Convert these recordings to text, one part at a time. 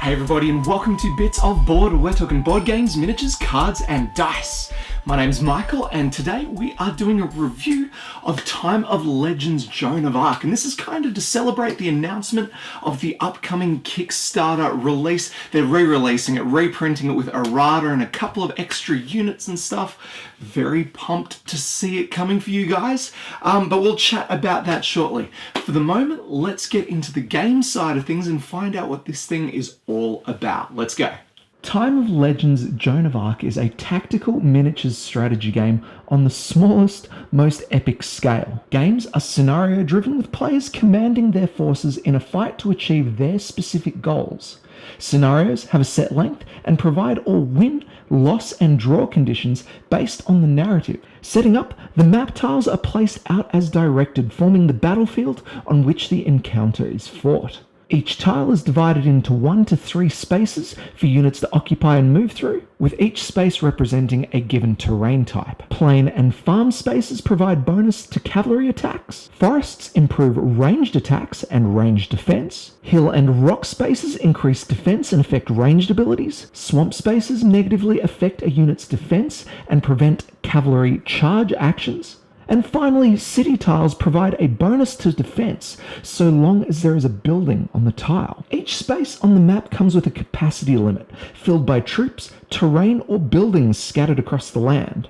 Hey everybody, and welcome to Bits of Board. We're talking board games, miniatures, cards, and dice. My name's Michael, and today we are doing a review of Time of Legends Joan of Arc. And this is kind of to celebrate the announcement of the upcoming Kickstarter release. They're re-releasing it, reprinting it with errata and a couple of extra units and stuff. Very pumped to see it coming for you guys, but we'll chat about that shortly. For the moment, let's get into the game side of things and find out what this thing is all about. Let's go. Time of Legends Joan of Arc is a tactical miniatures strategy game on the smallest, most epic scale. Games are scenario driven, with players commanding their forces in a fight to achieve their specific goals. Scenarios have a set length and provide all win, loss and draw conditions based on the narrative. Setting up, the map tiles are placed out as directed, forming the battlefield on which the encounter is fought. Each tile is divided into 1 to 3 spaces for units to occupy and move through, with each space representing a given terrain type. Plain and farm spaces provide bonus to cavalry attacks. Forests improve ranged attacks and ranged defense. Hill and rock spaces increase defense and affect ranged abilities. Swamp spaces negatively affect a unit's defense and prevent cavalry charge actions. And finally, city tiles provide a bonus to defense so long as there is a building on the tile. Each space on the map comes with a capacity limit, filled by troops, terrain, or buildings scattered across the land.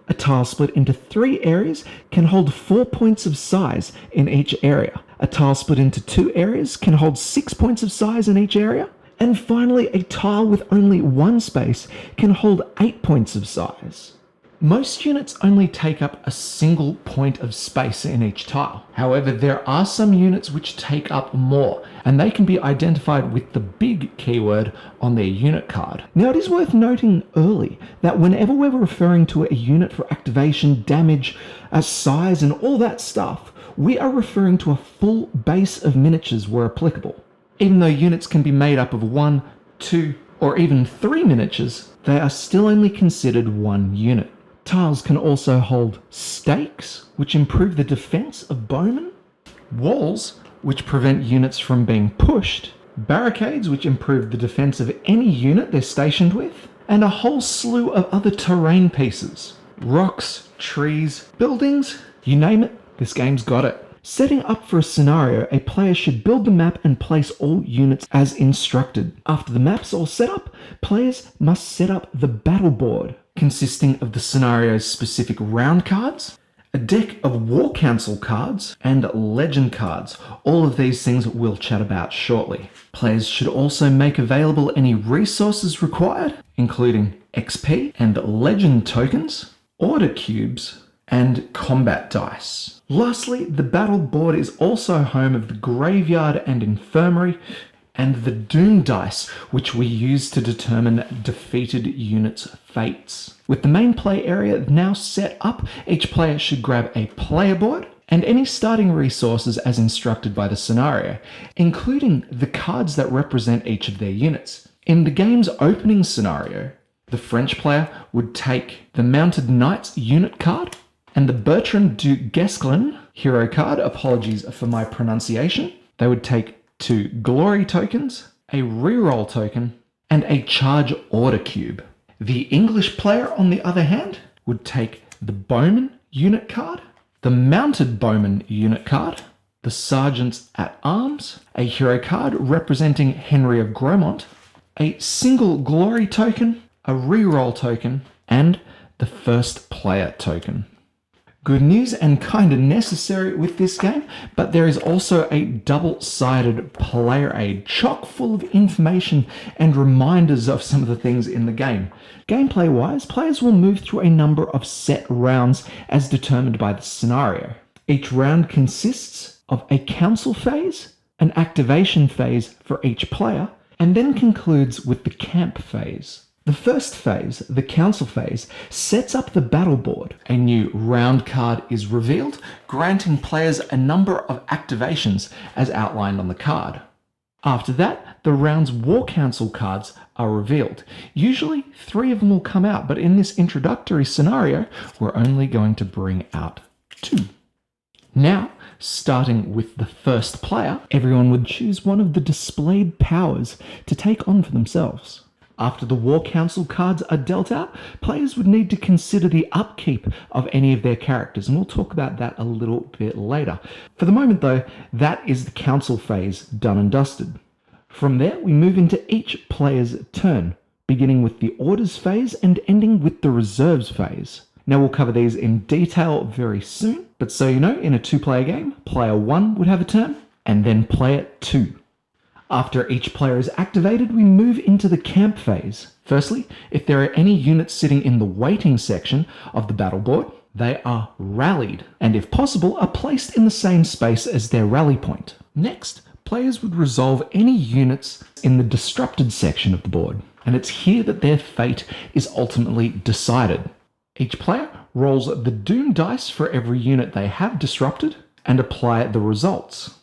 A tile split into 3 areas can hold 4 points of size in each area. A tile split into 2 areas can hold 6 points of size in each area. And finally, a tile with only 1 space can hold 8 points of size. Most units only take up a single point of space in each tile. However, there are some units which take up more, and they can be identified with the big keyword on their unit card. Now, it is worth noting early that whenever we're referring to a unit for activation, damage, size, and all that stuff, we are referring to a full base of miniatures where applicable. Even though units can be made up of 1, 2, or even 3 miniatures, they are still only considered 1 unit. Tiles can also hold stakes, which improve the defense of bowmen, walls, which prevent units from being pushed, barricades, which improve the defense of any unit they're stationed with, and a whole slew of other terrain pieces. Rocks, trees, buildings, you name it, this game's got it. Setting up for a scenario, a player should build the map and place all units as instructed. After the map's all set up, players must set up the battle board, consisting of the scenario's specific round cards, a deck of War Council cards, and legend cards. All of these things we'll chat about shortly. Players should also make available any resources required, including XP and legend tokens, order cubes, and combat dice. Lastly, the battle board is also home of the graveyard and infirmary, and the doom dice, which we use to determine defeated units' fates. With the main play area now set up, each player should grab a player board and any starting resources as instructed by the scenario, including the cards that represent each of their units. In the game's opening scenario, the French player would take the Mounted Knight's unit card and the Bertrand du Guesclin hero card. Apologies for my pronunciation. They would take 2 glory tokens, a reroll token, and a charge order cube. The English player, on the other hand, would take the bowman unit card, the mounted bowman unit card, the sergeants at arms, a hero card representing Henry of Gromont, a single glory token, a reroll token, and the first player token. Good news and kind of necessary with this game, but there is also a double-sided player aid, chock full of information and reminders of some of the things in the game. Gameplay-wise, players will move through a number of set rounds as determined by the scenario. Each round consists of a council phase, an activation phase for each player, and then concludes with the camp phase. The first phase, the council phase, sets up the battle board. A new round card is revealed, granting players a number of activations as outlined on the card. After that, the round's War Council cards are revealed. Usually 3 of them will come out, but in this introductory scenario, we're only going to bring out 2. Now, Starting with the first player, everyone would choose one of the displayed powers to take on for themselves. After the War Council cards are dealt out, players would need to consider the upkeep of any of their characters, and we'll talk about that a little bit later. For the moment though, that is the Council phase done and dusted. From there, we move into each player's turn, beginning with the Orders phase and ending with the Reserves phase. Now we'll cover these in detail very soon, but so you know, in a 2-player game, player 1 would have a turn, and then player 2. After each player is activated, we move into the camp phase. Firstly, if there are any units sitting in the waiting section of the battle board, they are rallied, and if possible, are placed in the same space as their rally point. Next, players would resolve any units in the disrupted section of the board, and it's here that their fate is ultimately decided. Each player rolls the Doom dice for every unit they have disrupted and apply the results.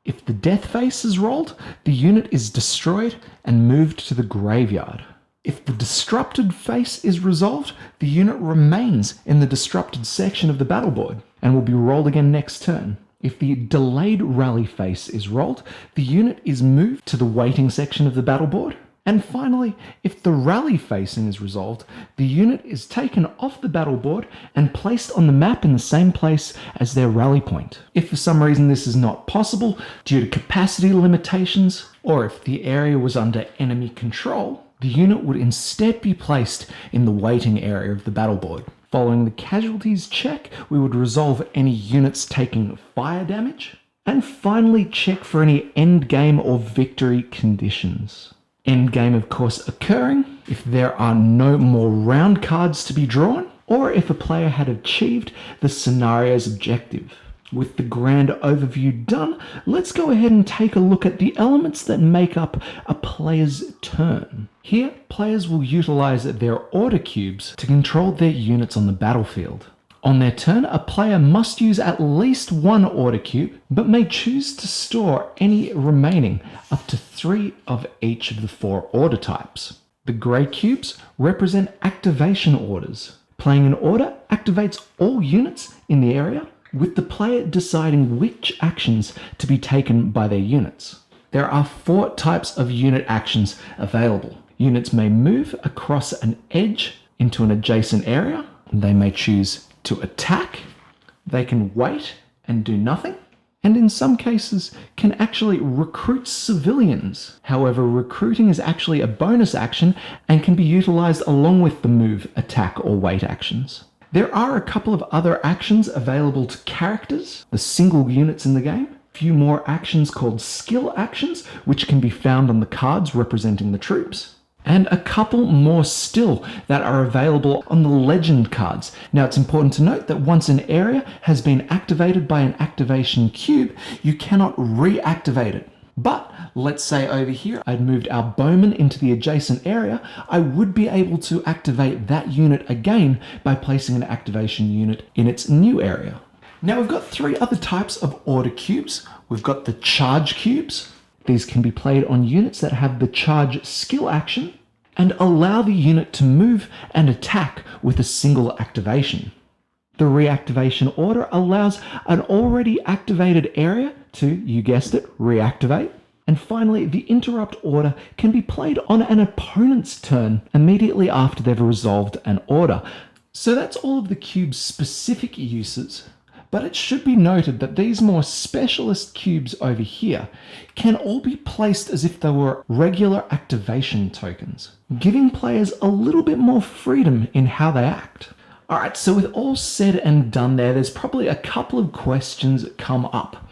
If the Death face is rolled, the unit is destroyed and moved to the graveyard. If the Disrupted face is resolved, the unit remains in the disrupted section of the battle board and will be rolled again next turn. If the Delayed Rally face is rolled, the unit is moved to the waiting section of the battle board. And finally, if the Rally facing is resolved, the unit is taken off the battle board and placed on the map in the same place as their rally point. If for some reason this is not possible due to capacity limitations, or if the area was under enemy control, the unit would instead be placed in the waiting area of the battle board. Following the casualties check, we would resolve any units taking fire damage, and finally check for any endgame or victory conditions. Endgame, of course, occurring if there are no more round cards to be drawn, or if a player had achieved the scenario's objective. With the grand overview done, let's go ahead and take a look at the elements that make up a player's turn. Here, players will utilize their order cubes to control their units on the battlefield. On their turn, a player must use at least one order cube, but may choose to store any remaining, up to 3 of each of the 4 order types. The grey cubes represent activation orders. Playing an order activates all units in the area, with the player deciding which actions to be taken by their units. There are 4 types of unit actions available. Units may move across an edge into an adjacent area. They may choose to attack, they can wait and do nothing, and in some cases can actually recruit civilians. However, recruiting is actually a bonus action and can be utilized along with the move, attack, or wait actions. There are a couple of other actions available to characters, the single units in the game. A few more actions called skill actions, which can be found on the cards representing the troops. And a couple more still that are available on the legend cards. Now it's important to note that once an area has been activated by an activation cube, you cannot reactivate it. But let's say over here I'd moved our bowman into the adjacent area, I would be able to activate that unit again by placing an activation unit in its new area. Now we've got 3 other types of order cubes. We've got the charge cubes. These can be played on units that have the charge skill action and allow the unit to move and attack with a single activation. The reactivation order allows an already activated area to, you guessed it, reactivate. And finally, the interrupt order can be played on an opponent's turn immediately after they've resolved an order. So that's all of the cube's specific uses. But it should be noted that these more specialist cubes over here can all be placed as if they were regular activation tokens, giving players a little bit more freedom in how they act. Alright, so with all said and done there's probably a couple of questions that come up.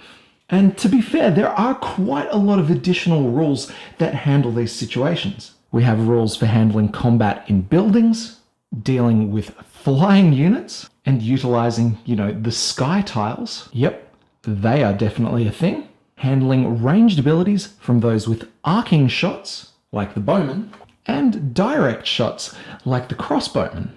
And to be fair, there are quite a lot of additional rules that handle these situations. We have rules for handling combat in buildings, dealing with flying units, and utilizing, the sky tiles. Yep, they are definitely a thing. Handling ranged abilities from those with arcing shots, like the bowman, and direct shots, like the crossbowman.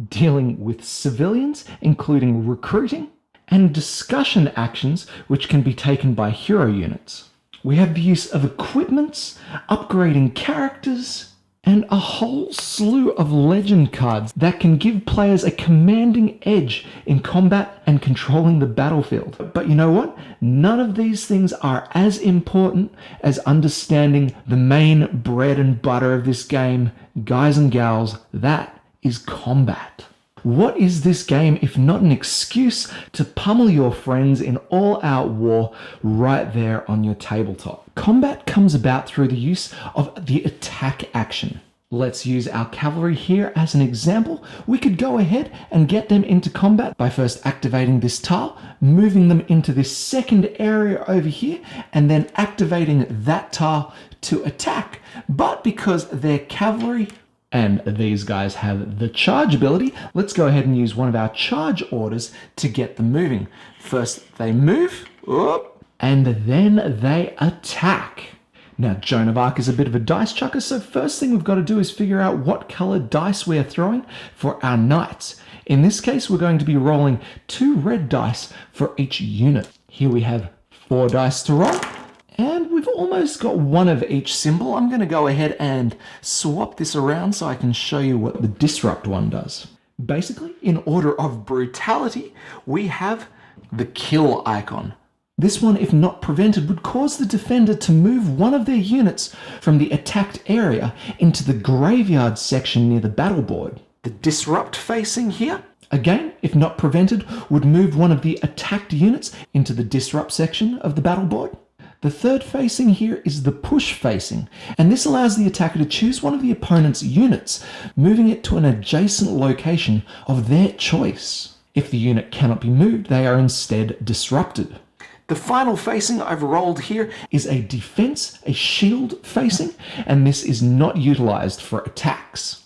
Dealing with civilians, including recruiting, and discussion actions, which can be taken by hero units. We have the use of equipments, upgrading characters, and a whole slew of legend cards that can give players a commanding edge in combat and controlling the battlefield. But you know what? None of these things are as important as understanding the main bread and butter of this game, guys and gals. That is combat. What is this game if not an excuse to pummel your friends in all-out war right there on your tabletop? Combat comes about through the use of the attack action. Let's use our cavalry here as an example. We could go ahead and get them into combat by first activating this tile, moving them into this second area over here, and then activating that tile to attack. But because they're cavalry, and these guys have the charge ability, let's go ahead and use one of our charge orders to get them moving. First they move, and then they attack. Now, Joan of Arc is a bit of a dice chucker, so first thing we've got to do is figure out what colored dice we are throwing for our knights. In this case, we're going to be rolling 2 red dice for each unit. Here we have 4 dice to roll. And we've almost got one of each symbol. I'm going to go ahead and swap this around so I can show you what the disrupt one does. Basically, in order of brutality, we have the kill icon. This one, if not prevented, would cause the defender to move one of their units from the attacked area into the graveyard section near the battle board. The disrupt facing here, again, if not prevented, would move one of the attacked units into the disrupt section of the battle board. The third facing here is the push facing, and this allows the attacker to choose one of the opponent's units, moving it to an adjacent location of their choice. If the unit cannot be moved, they are instead disrupted. The final facing I've rolled here is a defense, a shield facing, and this is not utilized for attacks.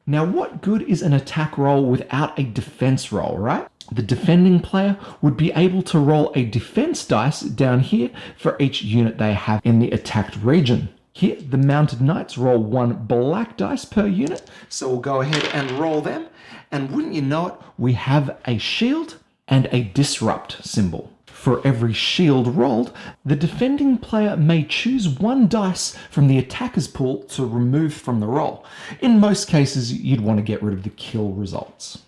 Now, what good is an attack roll without a defense roll, right? The defending player would be able to roll a defense dice down here for each unit they have in the attacked region. Here, the mounted knights roll 1 black dice per unit, so we'll go ahead and roll them. And wouldn't you know it, we have a shield and a disrupt symbol. For every shield rolled, the defending player may choose 1 dice from the attacker's pool to remove from the roll. In most cases, you'd want to get rid of the kill results.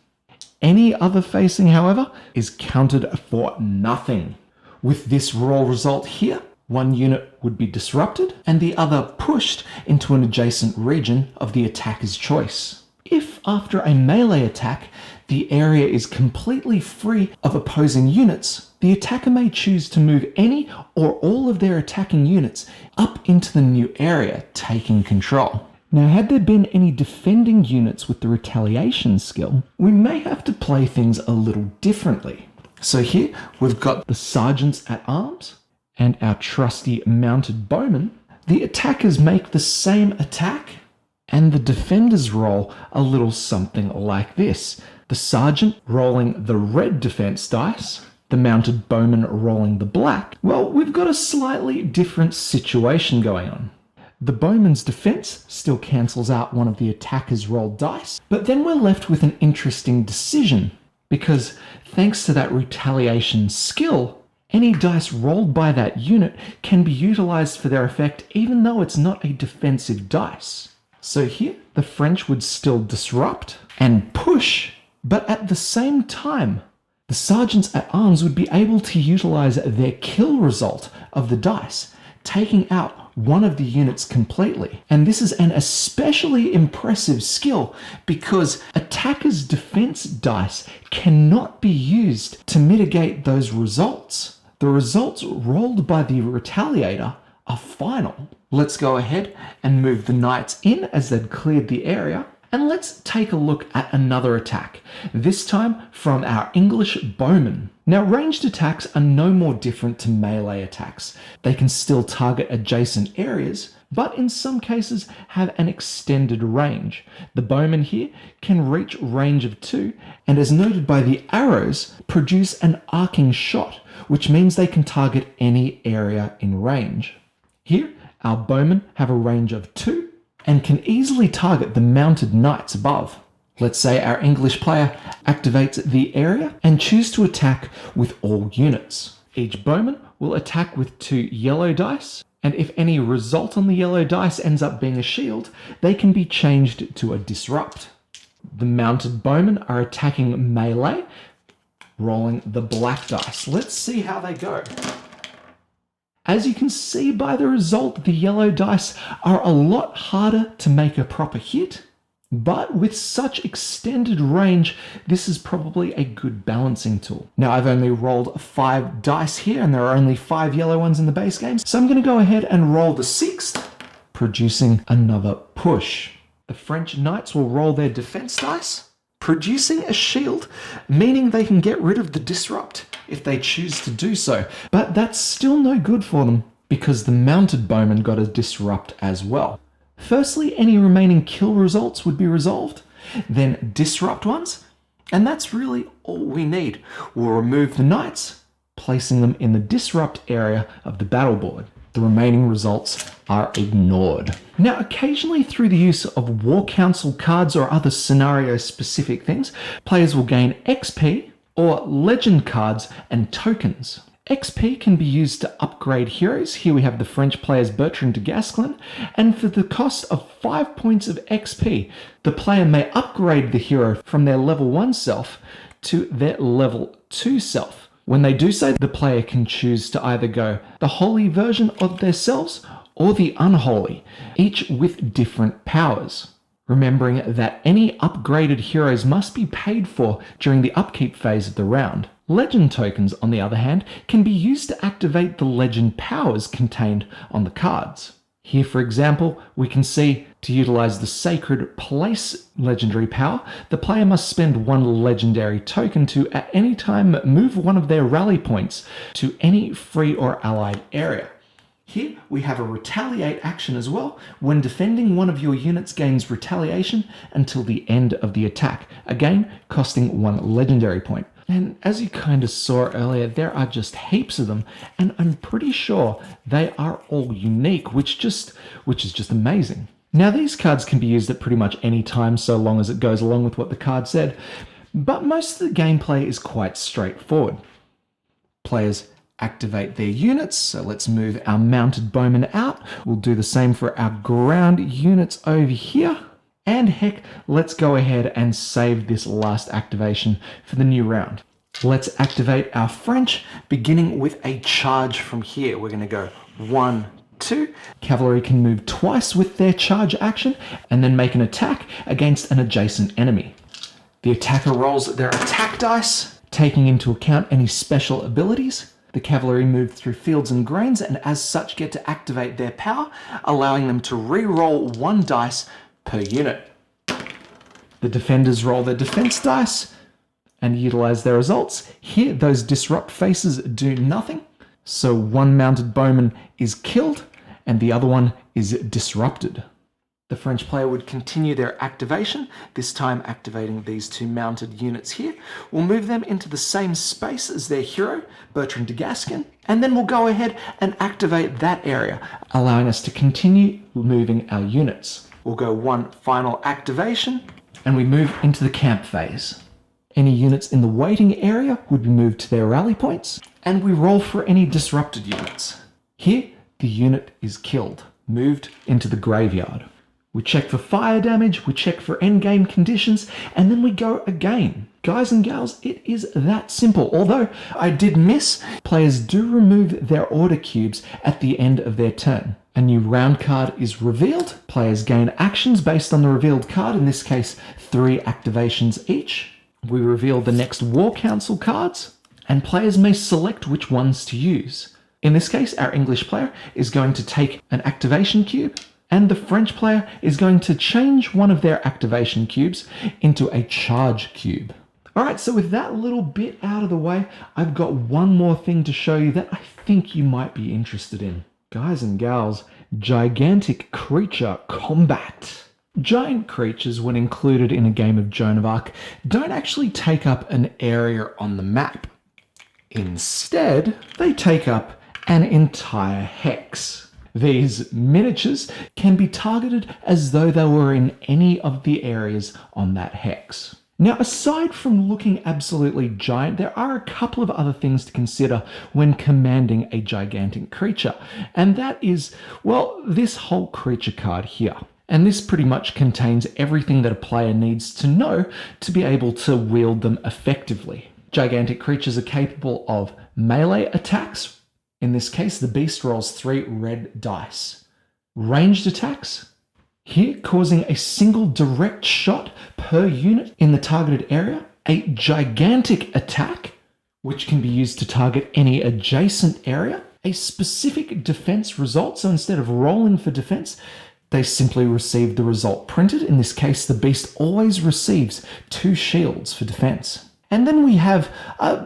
Any other facing, however, is counted for nothing. With this roll result here, 1 unit would be disrupted and the other pushed into an adjacent region of the attacker's choice. If after a melee attack, the area is completely free of opposing units, the attacker may choose to move any or all of their attacking units up into the new area, taking control. Now, had there been any defending units with the Retaliation skill, we may have to play things a little differently. So here, we've got the Sergeants at Arms and our trusty mounted bowmen. The attackers make the same attack, and the defenders roll a little something like this. The Sergeant rolling the red defense dice, the mounted bowman rolling the black. Well, we've got a slightly different situation going on. The bowman's defense still cancels out one of the attacker's rolled dice, but then we're left with an interesting decision, because thanks to that retaliation skill, any dice rolled by that unit can be utilized for their effect even though it's not a defensive dice. So here, the French would still disrupt and push, but at the same time, the Sergeants at Arms would be able to utilize their kill result of the dice, taking out one of the units completely. And this is an especially impressive skill because attackers' defense dice cannot be used to mitigate those results. The results rolled by the Retaliator are final. Let's go ahead and move the knights in as they've cleared the area. And let's take a look at another attack, this time from our English bowmen. Now, ranged attacks are no more different to melee attacks. They can still target adjacent areas, but in some cases have an extended range. The bowmen here can reach range of 2, and as noted by the arrows, produce an arcing shot, which means they can target any area in range. Here, our bowmen have a range of 2, and can easily target the mounted knights above. Let's say our English player activates the area and choose to attack with all units. Each bowman will attack with 2 yellow dice, And if any result on the yellow dice ends up being a shield, they can be changed to a disrupt. The mounted bowmen are attacking melee, rolling the black dice. Let's see how they go. As you can see by the result, the yellow dice are a lot harder to make a proper hit, but with such extended range, this is probably a good balancing tool. Now, I've only rolled 5 dice here, and there are only 5 yellow ones in the base game, so I'm going to go ahead and roll the 6th, producing another push. The French knights will roll their defense dice, producing a shield, meaning they can get rid of the disrupt if they choose to do so. But that's still no good for them, because the mounted bowman got a disrupt as well. Firstly, any remaining kill results would be resolved, then disrupt ones, and that's really all we need. We'll remove the knights, placing them in the disrupt area of the battle board. The remaining results are ignored. Now, occasionally through the use of War Council cards or other scenario-specific things, players will gain XP or legend cards and tokens. XP can be used to upgrade heroes. Here we have the French players Bertrand de Gascoigne, and for the cost of 5 points of XP, the player may upgrade the hero from their level 1 self to their level 2 self. When they do so, the player can choose to either go the holy version of themselves or the unholy, each with different powers. Remembering that any upgraded heroes must be paid for during the upkeep phase of the round. Legend tokens, on the other hand, can be used to activate the legend powers contained on the cards. Here, for example, we can see to utilize the Sacred Place legendary power, the player must spend 1 legendary token to, at any time, move one of their rally points to any free or allied area. Here we have a retaliate action as well. When defending, one of your units gains retaliation until the end of the attack, again costing 1 legendary point. And as you kind of saw earlier, there are just heaps of them, and I'm pretty sure they are all unique, which is just amazing. Now, these cards can be used at pretty much any time so long as it goes along with what the card said, but most of the gameplay is quite straightforward. Players activate their units, so let's move our mounted bowmen out. We'll do the same for our ground units over here. And heck, let's go ahead and save this last activation for the new round. Let's activate our French, beginning with a charge from here. We're going to go 1, 2. Cavalry can move twice with their charge action and then make an attack against an adjacent enemy. The attacker rolls their attack dice, taking into account any special abilities. The cavalry move through fields and grains and as such get to activate their power, allowing them to re-roll 1 dice per unit. The defenders roll their defense dice and utilize their results. Here, those disrupt faces do nothing, so 1 mounted bowman is killed and the other one is disrupted. The French player would continue their activation, this time activating these 2 mounted units here. We'll move them into the same space as their hero, Bertrand de Gascoigne, and then we'll go ahead and activate that area, allowing us to continue moving our units. We'll go 1 final activation, and we move into the camp phase. Any units in the waiting area would be moved to their rally points, and we roll for any disrupted units. Here, the unit is killed, moved into the graveyard. We check for fire damage, we check for endgame conditions, and then we go again. Guys and gals, it is that simple. Although I did miss, players do remove their order cubes at the end of their turn. A new round card is revealed. Players gain actions based on the revealed card, in this case 3 activations each. We reveal the next War Council cards, and players may select which ones to use. In this case, our English player is going to take an activation cube, and the French player is going to change one of their activation cubes into a charge cube. Alright, so with that little bit out of the way, I've got one more thing to show you that I think you might be interested in. Guys and gals, gigantic creature combat. Giant creatures, when included in a game of Joan of Arc, don't actually take up an area on the map. Instead, they take up an entire hex. These miniatures can be targeted as though they were in any of the areas on that hex. Now, aside from looking absolutely giant, there are a couple of other things to consider when commanding a gigantic creature, and that is, well, this whole creature card here. And this pretty much contains everything that a player needs to know to be able to wield them effectively. Gigantic creatures are capable of melee attacks. In this case, the beast rolls 3 red dice. Ranged attacks, here causing a single direct shot per unit in the targeted area. A gigantic attack, which can be used to target any adjacent area. A specific defense result, so instead of rolling for defense, they simply receive the result printed. In this case, the beast always receives 2 shields for defense. And then we have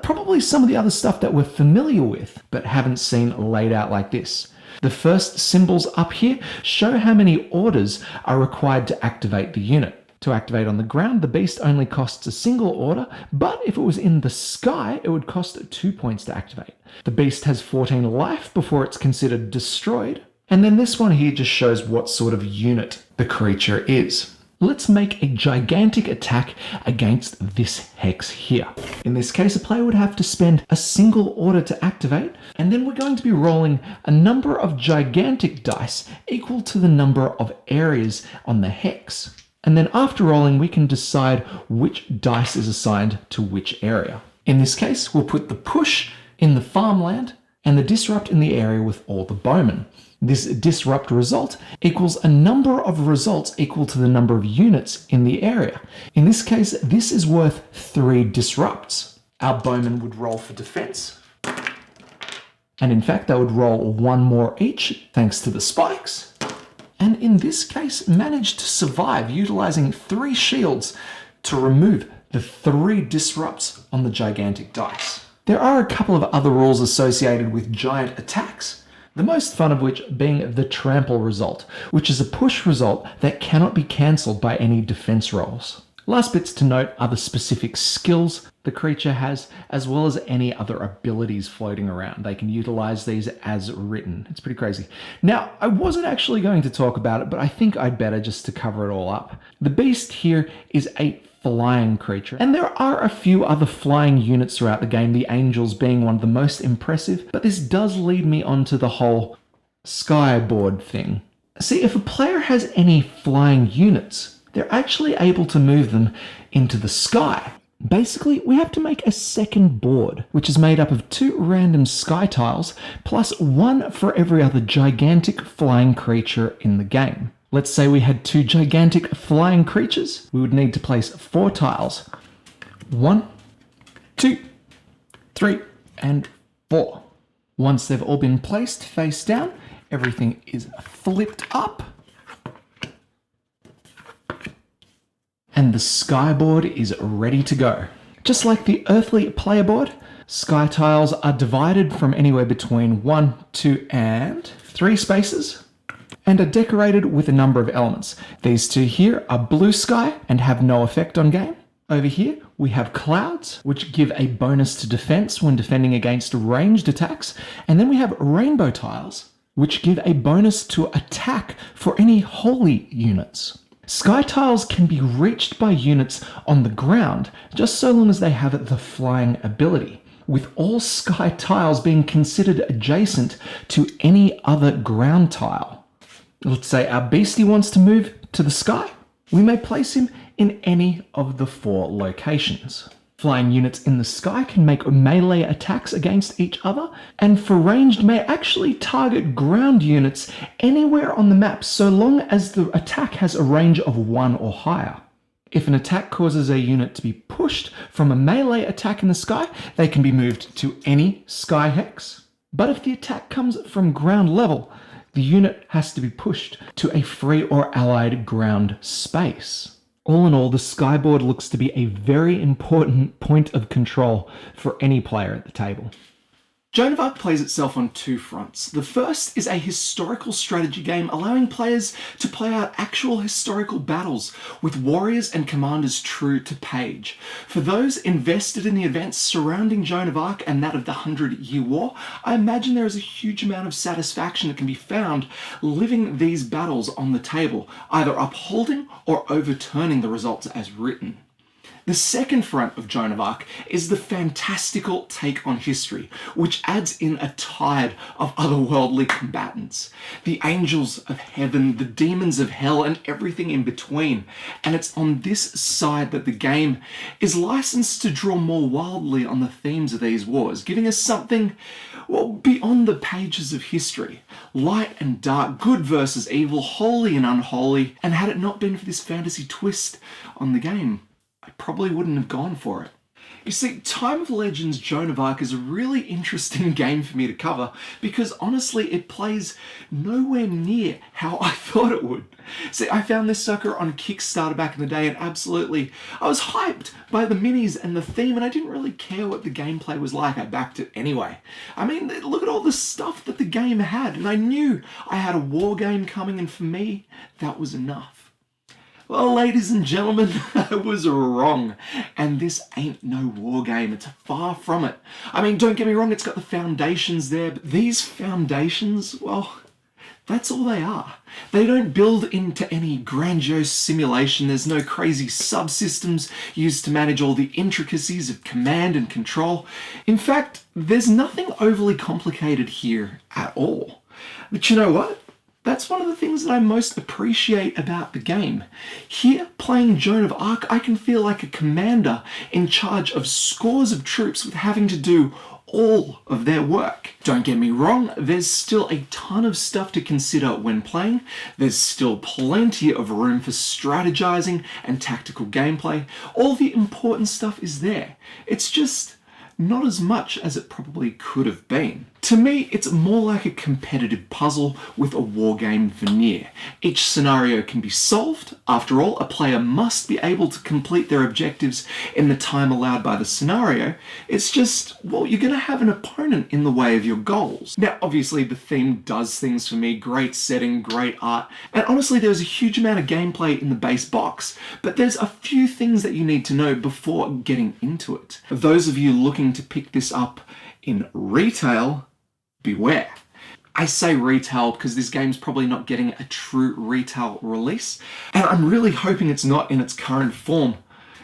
probably some of the other stuff that we're familiar with, but haven't seen laid out like this. The first symbols up here show how many orders are required to activate the unit. To activate on the ground, the beast only costs a single order, but if it was in the sky, it would cost 2 points to activate. The beast has 14 life before it's considered destroyed. And then this one here just shows what sort of unit the creature is. Let's make a gigantic attack against this hex here. In this case, a player would have to spend a single order to activate, and then we're going to be rolling a number of gigantic dice equal to the number of areas on the hex. And then after rolling, we can decide which dice is assigned to which area. In this case, we'll put the push in the farmland and the disrupt in the area with all the bowmen. This disrupt result equals a number of results equal to the number of units in the area. In this case, this is worth 3 disrupts. Our bowmen would roll for defense. And in fact, they would roll 1 more each, thanks to the spikes. And in this case, managed to survive, utilizing 3 shields to remove the 3 disrupts on the gigantic dice. There are a couple of other rules associated with giant attacks. The most fun of which being the trample result, which is a push result that cannot be cancelled by any defense rolls. Last bits to note are the specific skills the creature has, as well as any other abilities floating around. They can utilize these as written. It's pretty crazy. Now, I wasn't actually going to talk about it, but I think I'd better just to cover it all up. The beast here is a flying creature, and there are a few other flying units throughout the game, the angels being one of the most impressive, but this does lead me on to the whole skyboard thing. See, if a player has any flying units, they're actually able to move them into the sky. Basically, we have to make a second board, which is made up of 2 random sky tiles, plus 1 for every other gigantic flying creature in the game. Let's say we had 2 gigantic flying creatures. We would need to place 4 tiles. 1, 2, 3, and 4. Once they've all been placed face down, everything is flipped up. And the skyboard is ready to go. Just like the earthly player board, sky tiles are divided from anywhere between 1, 2, and 3 spaces, and are decorated with a number of elements. These 2 here are blue sky and have no effect on game. Over here, we have clouds, which give a bonus to defense when defending against ranged attacks. And then we have rainbow tiles, which give a bonus to attack for any holy units. Sky tiles can be reached by units on the ground, just so long as they have the flying ability, with all sky tiles being considered adjacent to any other ground tile. Let's say our beastie wants to move to the sky. We may place him in any of the 4 locations. Flying units in the sky can make melee attacks against each other, and for ranged may actually target ground units anywhere on the map so long as the attack has a range of 1 or higher. If an attack causes a unit to be pushed from a melee attack in the sky, they can be moved to any sky hex. But if the attack comes from ground level, the unit has to be pushed to a free or allied ground space. All in all, the skyboard looks to be a very important point of control for any player at the table. Joan of Arc plays itself on 2 fronts. The first is a historical strategy game allowing players to play out actual historical battles with warriors and commanders true to page. For those invested in the events surrounding Joan of Arc and that of the 100-Year War, I imagine there is a huge amount of satisfaction that can be found living these battles on the table, either upholding or overturning the results as written. The second front of Joan of Arc is the fantastical take on history, which adds in a tide of otherworldly combatants. The angels of heaven, the demons of hell, and everything in between. And it's on this side that the game is licensed to draw more wildly on the themes of these wars, giving us something, well, beyond the pages of history. Light and dark, good versus evil, holy and unholy, and had it not been for this fantasy twist on the game, I probably wouldn't have gone for it. You see, Time of Legends Joan of Arc is a really interesting game for me to cover because honestly it plays nowhere near how I thought it would. See, I found this sucker on Kickstarter back in the day and absolutely, I was hyped by the minis and the theme and I didn't really care what the gameplay was like. I backed it anyway. I mean, look at all the stuff that the game had and I knew I had a war game coming and for me, that was enough. Well, ladies and gentlemen, I was wrong. And this ain't no war game. It's far from it. I mean, don't get me wrong, it's got the foundations there, but these foundations, well, that's all they are. They don't build into any grandiose simulation. There's no crazy subsystems used to manage all the intricacies of command and control. In fact, there's nothing overly complicated here at all. But you know what? That's one of the things that I most appreciate about the game. Here, playing Joan of Arc, I can feel like a commander in charge of scores of troops with having to do all of their work. Don't get me wrong, there's still a ton of stuff to consider when playing. There's still plenty of room for strategizing and tactical gameplay. All the important stuff is there. It's just not as much as it probably could have been. To me, it's more like a competitive puzzle with a wargame veneer. Each scenario can be solved. After all, a player must be able to complete their objectives in the time allowed by the scenario. It's just, well, you're going to have an opponent in the way of your goals. Now, obviously, the theme does things for me. Great setting, great art, and honestly, there's a huge amount of gameplay in the base box, but there's a few things that you need to know before getting into it. For those of you looking to pick this up in retail, beware. I say retail because this game's probably not getting a true retail release, and I'm really hoping it's not in its current form.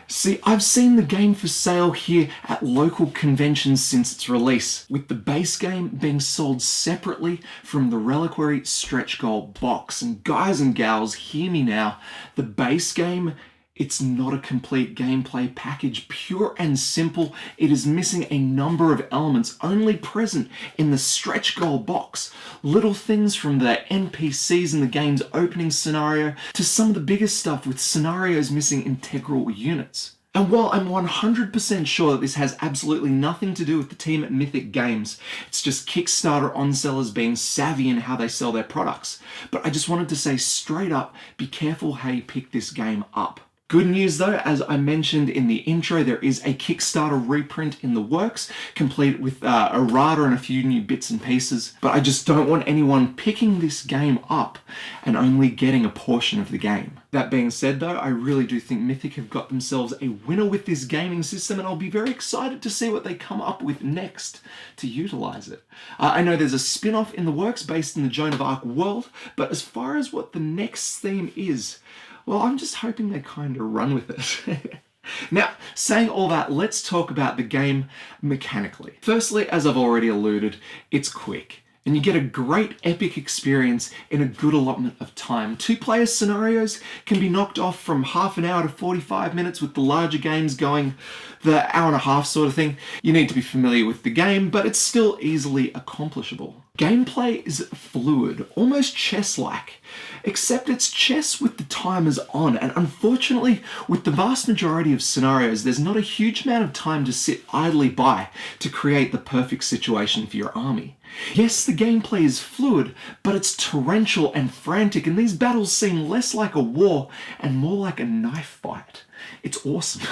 See, I've seen the game for sale here at local conventions since its release, with the base game being sold separately from the Reliquary stretch goal box. And guys and gals, hear me now, the base game, it's not a complete gameplay package, pure and simple. It is missing a number of elements only present in the stretch goal box. Little things from the NPCs in the game's opening scenario to some of the biggest stuff with scenarios missing integral units. And while I'm 100% sure that this has absolutely nothing to do with the team at Mythic Games, it's just Kickstarter on-sellers being savvy in how they sell their products. But I just wanted to say straight up, be careful how you pick this game up. Good news though, as I mentioned in the intro, there is a Kickstarter reprint in the works, complete with errata and a few new bits and pieces. But I just don't want anyone picking this game up and only getting a portion of the game. That being said though, I really do think Mythic have got themselves a winner with this gaming system, and I'll be very excited to see what they come up with next to utilize it. I know there's a spin-off in the works based in the Joan of Arc world, but as far as what the next theme is, well, I'm just hoping they kind of run with it. Now, saying all that, let's talk about the game mechanically. Firstly, as I've already alluded, it's quick, and you get a great epic experience in a good allotment of time. 2-player scenarios can be knocked off from half an hour to 45 minutes, with the larger games going the hour and a half sort of thing. You need to be familiar with the game, but it's still easily accomplishable. Gameplay is fluid, almost chess-like, except it's chess with the timers on, and unfortunately, with the vast majority of scenarios, there's not a huge amount of time to sit idly by to create the perfect situation for your army. Yes, the gameplay is fluid, but it's torrential and frantic, and these battles seem less like a war and more like a knife fight. It's awesome.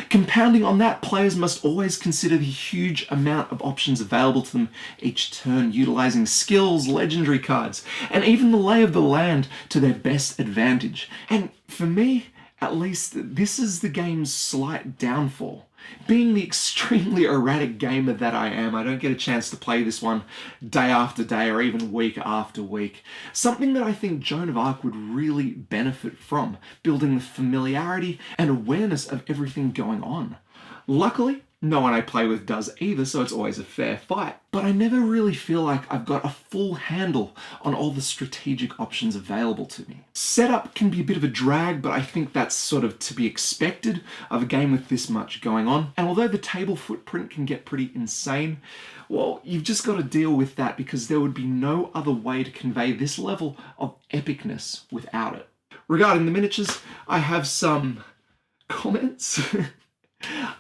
Compounding on that, players must always consider the huge amount of options available to them each turn, utilizing skills, legendary cards, and even the lay of the land to their best advantage. And for me, at least this is the game's slight downfall. Being the extremely erratic gamer that I am, I don't get a chance to play this one day after day or even week after week. Something that I think Joan of Arc would really benefit from, building the familiarity and awareness of everything going on. Luckily, no one I play with does either, so it's always a fair fight. But I never really feel like I've got a full handle on all the strategic options available to me. Setup can be a bit of a drag, but I think that's sort of to be expected of a game with this much going on. And although the table footprint can get pretty insane, well, you've just got to deal with that because there would be no other way to convey this level of epicness without it. Regarding the miniatures, I have some comments.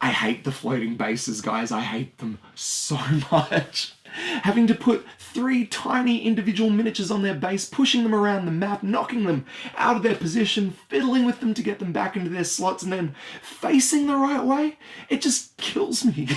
I hate the floating bases, guys. I hate them so much. Having to put 3 tiny individual miniatures on their base, pushing them around the map, knocking them out of their position, fiddling with them to get them back into their slots, and then facing the right way, it just kills me.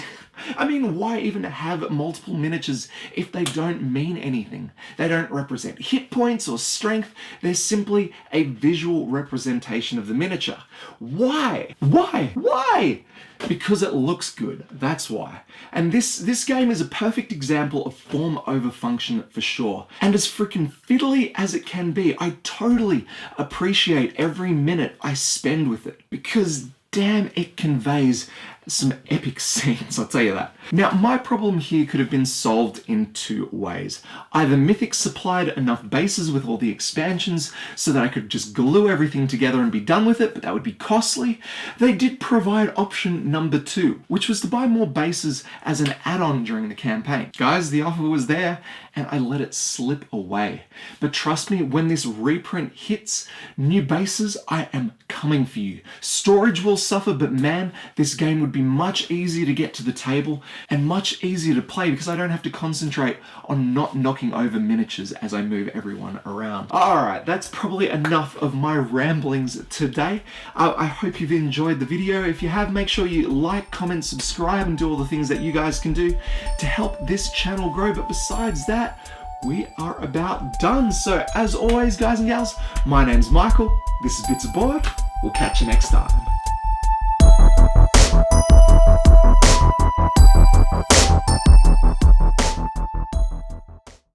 I mean, why even have multiple miniatures if they don't mean anything? They don't represent hit points or strength. They're simply a visual representation of the miniature. Why? Why? Because it looks good, that's why. And this game is a perfect example of form over function for sure. And as freaking fiddly as it can be, I totally appreciate every minute I spend with it because damn, it conveys some epic scenes, I'll tell you that. Now, my problem here could have been solved in 2 ways. Either Mythic supplied enough bases with all the expansions so that I could just glue everything together and be done with it, but that would be costly. They did provide option number 2, which was to buy more bases as an add-on during the campaign. Guys, the offer was there, and I let it slip away. But trust me, when this reprint hits, new bases, I am coming for you. Storage will suffer, but man, this game would be much easier to get to the table and much easier to play because I don't have to concentrate on not knocking over miniatures as I move everyone around. Alright, that's probably enough of my ramblings today. I hope you've enjoyed the video. If you have, make sure you like, comment, subscribe, and do all the things that you guys can do to help this channel grow. But besides that, we are about done. So as always, guys and gals, my name's Michael. This is Bits Aboard. We'll catch you next time.